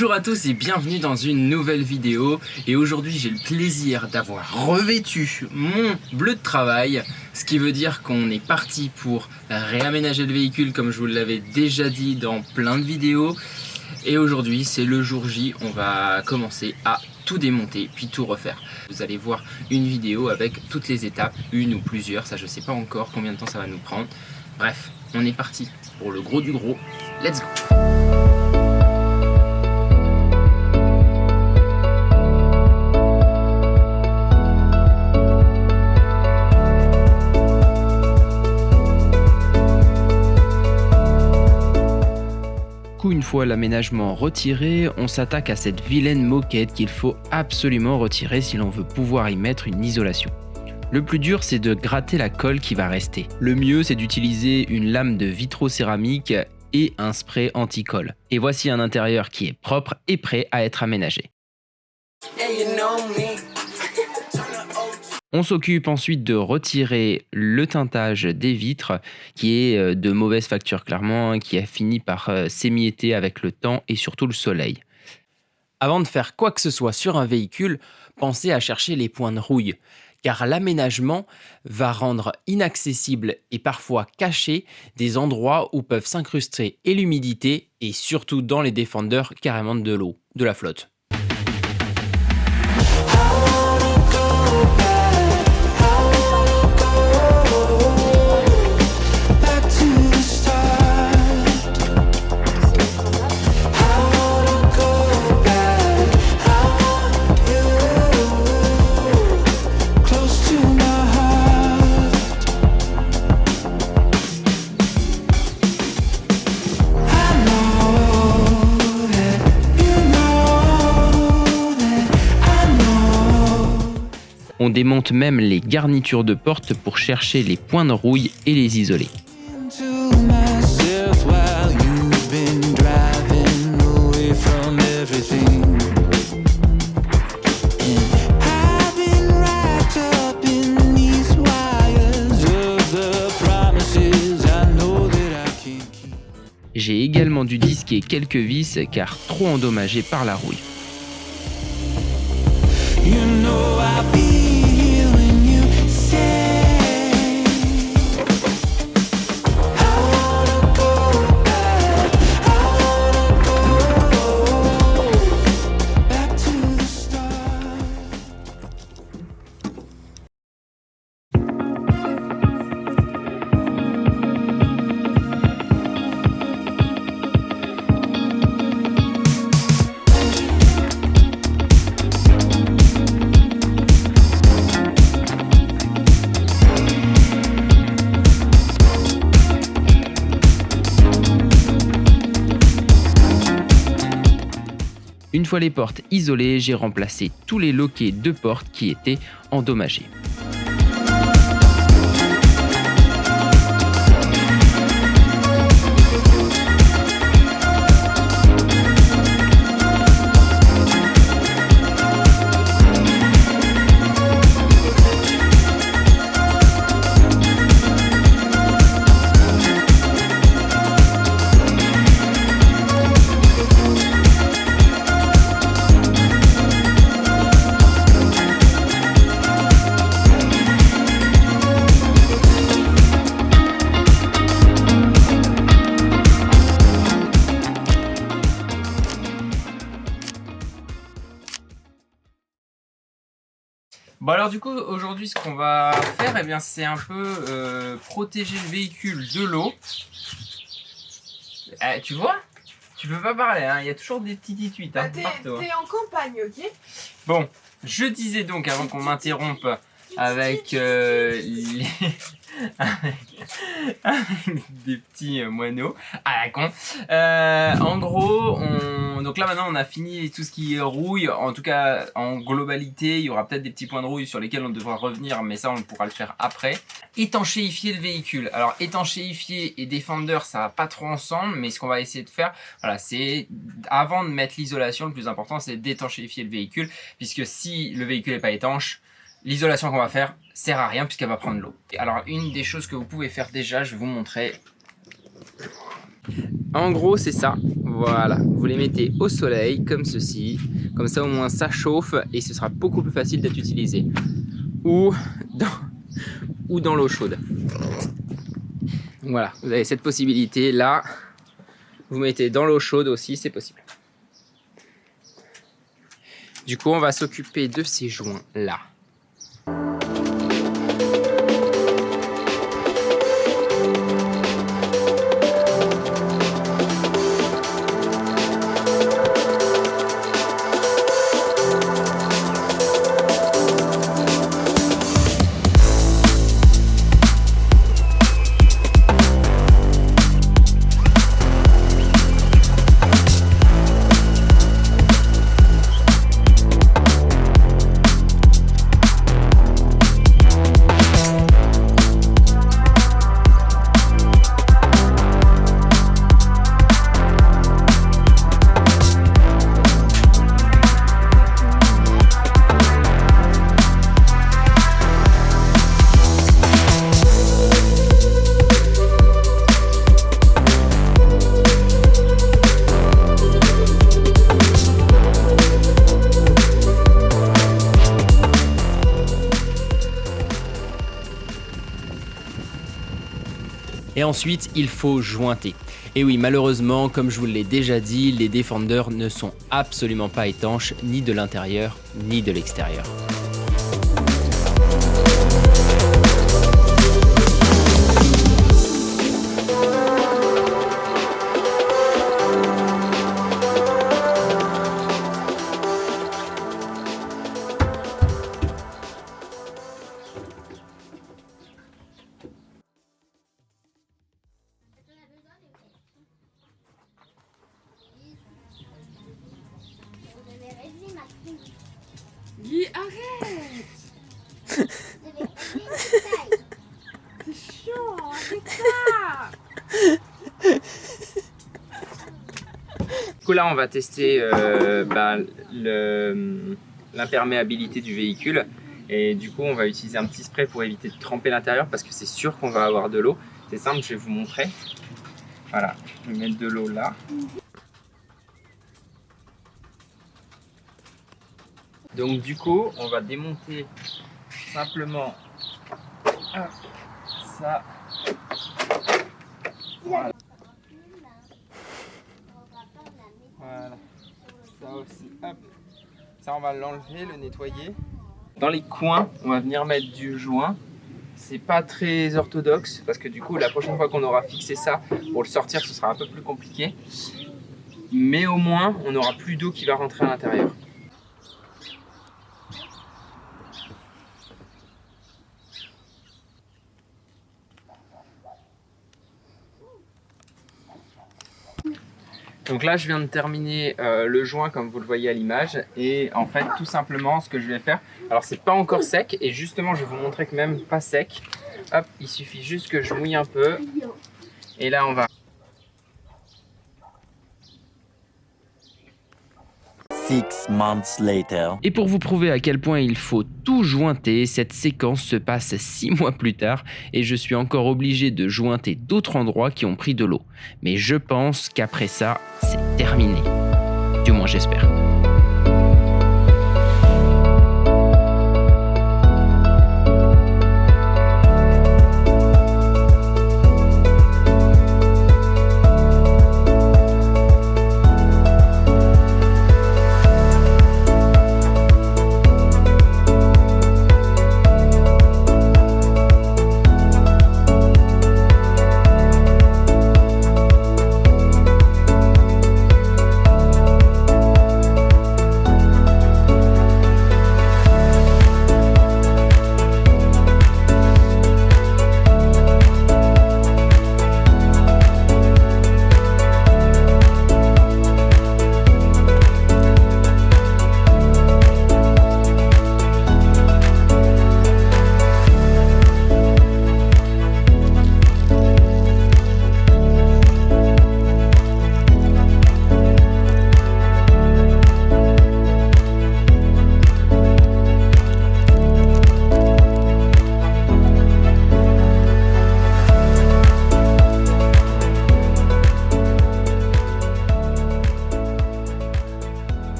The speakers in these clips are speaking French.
Bonjour à tous et bienvenue dans une nouvelle vidéo. Et aujourd'hui j'ai le plaisir d'avoir revêtu mon bleu de travail, ce qui veut dire qu'on est parti pour réaménager le véhicule comme je vous l'avais déjà dit dans plein de vidéos. Et aujourd'hui c'est le jour J, on va commencer à tout démonter puis tout refaire. Vous allez voir une vidéo avec toutes les étapes, une ou plusieurs, ça je sais pas encore combien de temps ça va nous prendre. Bref, on est parti pour le gros du gros, let's go! Une fois l'aménagement retiré, on s'attaque à cette vilaine moquette qu'il faut absolument retirer si l'on veut pouvoir y mettre une isolation. Le plus dur, c'est de gratter la colle qui va rester. Le mieux, c'est d'utiliser une lame de vitrocéramique et un spray anti-colle. Et voici un intérieur qui est propre et prêt à être aménagé. On s'occupe ensuite de retirer le teintage des vitres qui est de mauvaise facture clairement, qui a fini par s'émietter avec le temps et surtout le soleil. Avant de faire quoi que ce soit sur un véhicule, pensez à chercher les points de rouille, car l'aménagement va rendre inaccessible et parfois caché des endroits où peuvent s'incruster et l'humidité et surtout dans les défendeurs carrément de l'eau, de la flotte. On démonte même les garnitures de porte pour chercher les points de rouille et les isoler. J'ai également dû disquer quelques vis car trop endommagées par la rouille. Une fois les portes isolées, j'ai remplacé tous les loquets de portes qui étaient endommagés. Bon alors du coup aujourd'hui ce qu'on va faire c'est un peu protéger le véhicule de l'eau. Tu vois? Tu peux pas parler, hein, il y a toujours des petits tweets hein, partout. T'es en campagne, ok? Bon, je disais donc avant qu'on m'interrompe avec avec des petits moineaux à la con. En gros, donc là maintenant on a fini tout ce qui est rouille. En tout cas, en globalité, il y aura peut-être des petits points de rouille sur lesquels on devra revenir, mais ça on pourra le faire après. Étanchéifier le véhicule. Alors étanchéifier et défendeur, ça va pas trop ensemble, mais ce qu'on va essayer de faire, voilà, c'est avant de mettre l'isolation, le plus important c'est d'étanchéifier le véhicule, puisque si le véhicule n'est pas étanche, l'isolation qu'on va faire sert à rien puisqu'elle va prendre l'eau. Alors une des choses que vous pouvez faire déjà, je vais vous montrer. En gros c'est ça, Voilà, vous les mettez au soleil comme ceci, comme ça au moins ça chauffe et ce sera beaucoup plus facile d'être utilisé. Ou dans l'eau chaude. Voilà, vous avez cette possibilité là. Vous mettez dans l'eau chaude aussi, c'est possible. Du coup, on va s'occuper de ces joints là. Et ensuite, il faut jointer. Et oui, malheureusement, comme je vous l'ai déjà dit, les défendeurs ne sont absolument pas étanches, ni de l'intérieur, ni de l'extérieur. Guy, arrête. C'est chiant, arrête ça. Du coup là on va tester l'imperméabilité du véhicule et du coup on va utiliser un petit spray pour éviter de tremper l'intérieur parce que c'est sûr qu'on va avoir de l'eau. C'est simple, je vais vous montrer. Voilà, je vais mettre de l'eau là. Donc du coup on va démonter simplement ça. Voilà. Voilà, ça aussi, hop. Ça on va l'enlever, le nettoyer. Dans les coins, on va venir mettre du joint. C'est pas très orthodoxe parce que du coup la prochaine fois qu'on aura fixé ça, pour le sortir ce sera un peu plus compliqué. Mais au moins on n'aura plus d'eau qui va rentrer à l'intérieur. Donc là je viens de terminer le joint comme vous le voyez à l'image et en fait tout simplement ce que je vais faire, alors c'est pas encore sec et justement je vais vous montrer que même pas sec, hop, il suffit juste que je mouille un peu et là on va... 6 months later. Et pour vous prouver à quel point il faut tout jointer, cette séquence se passe 6 mois plus tard et je suis encore obligé de jointer d'autres endroits qui ont pris de l'eau. Mais je pense qu'après ça, c'est terminé. Du moins j'espère.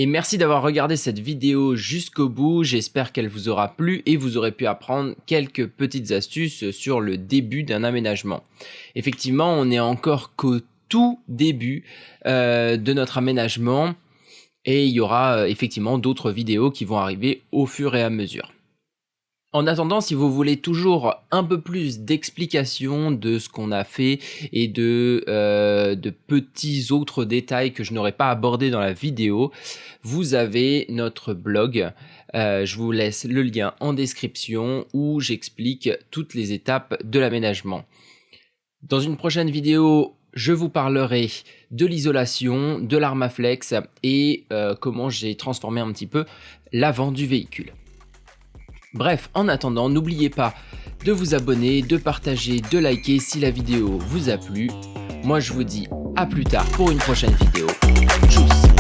Et merci d'avoir regardé cette vidéo jusqu'au bout, j'espère qu'elle vous aura plu et vous aurez pu apprendre quelques petites astuces sur le début d'un aménagement. Effectivement, on n'est encore qu'au tout début de notre aménagement et il y aura effectivement d'autres vidéos qui vont arriver au fur et à mesure. En attendant, si vous voulez toujours un peu plus d'explications de ce qu'on a fait et de petits autres détails que je n'aurais pas abordés dans la vidéo, vous avez notre blog. Je vous laisse le lien en description où j'explique toutes les étapes de l'aménagement. Dans une prochaine vidéo, je vous parlerai de l'isolation, de l'Armaflex et comment j'ai transformé un petit peu l'avant du véhicule. Bref, en attendant, n'oubliez pas de vous abonner, de partager, de liker si la vidéo vous a plu. Moi, je vous dis à plus tard pour une prochaine vidéo. Tchuss!